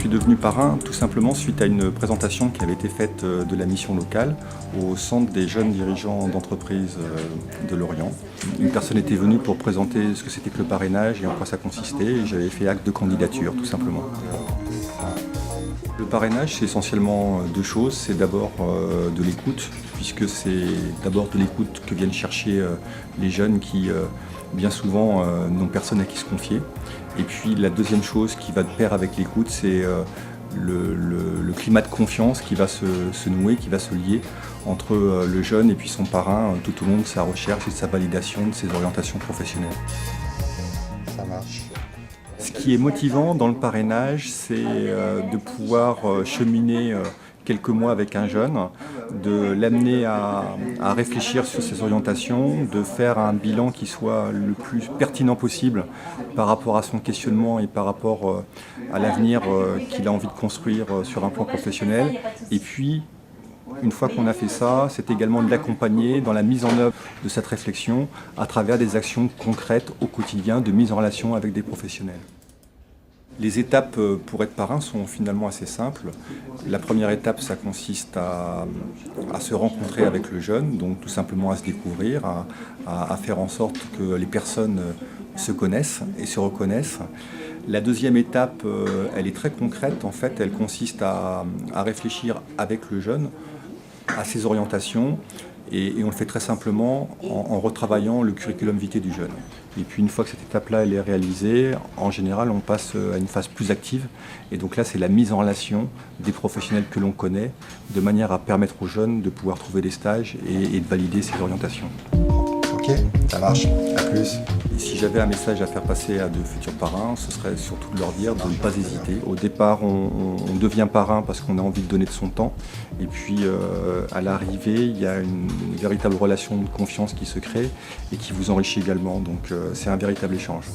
suis devenu parrain tout simplement suite à une présentation qui avait été faite de la mission locale au Centre des jeunes dirigeants d'entreprise de Lorient. Une personne était venue pour présenter ce que c'était que le parrainage et en quoi ça consistait, et j'avais fait acte de candidature tout simplement. Le parrainage, c'est essentiellement deux choses. C'est d'abord de l'écoute, puisque c'est d'abord de l'écoute que viennent chercher les jeunes qui, bien souvent, n'ont personne à qui se confier. Et puis la deuxième chose qui va de pair avec l'écoute, c'est le climat de confiance qui va se nouer, qui va se lier entre le jeune et puis son parrain tout au long de sa recherche et de sa validation de ses orientations professionnelles. Ça marche. Ce qui est motivant dans le parrainage, c'est de pouvoir cheminer quelques mois avec un jeune, de l'amener à réfléchir sur ses orientations, de faire un bilan qui soit le plus pertinent possible par rapport à son questionnement et par rapport à l'avenir qu'il a envie de construire sur un plan professionnel. Et puis, une fois qu'on a fait ça, c'est également de l'accompagner dans la mise en œuvre de cette réflexion à travers des actions concrètes au quotidien de mise en relation avec des professionnels. Les étapes pour être parrain sont finalement assez simples. La première étape, ça consiste à se rencontrer avec le jeune, donc tout simplement à se découvrir, à faire en sorte que les personnes se connaissent et se reconnaissent. La deuxième étape, elle est très concrète. En fait, elle consiste à réfléchir avec le jeune à ses orientations, et on le fait très simplement en retravaillant le curriculum vitae du jeune. Et puis une fois que cette étape-là elle est réalisée, en général on passe à une phase plus active, et donc là c'est la mise en relation des professionnels que l'on connaît, de manière à permettre aux jeunes de pouvoir trouver des stages et de valider ses orientations. Ok, ça marche. À plus. Et si j'avais un message à faire passer à de futurs parrains, ce serait surtout de leur dire de ne pas hésiter. Au départ, on devient parrain parce qu'on a envie de donner de son temps. Et puis, à l'arrivée, il y a une véritable relation de confiance qui se crée et qui vous enrichit également. Donc, c'est un véritable échange.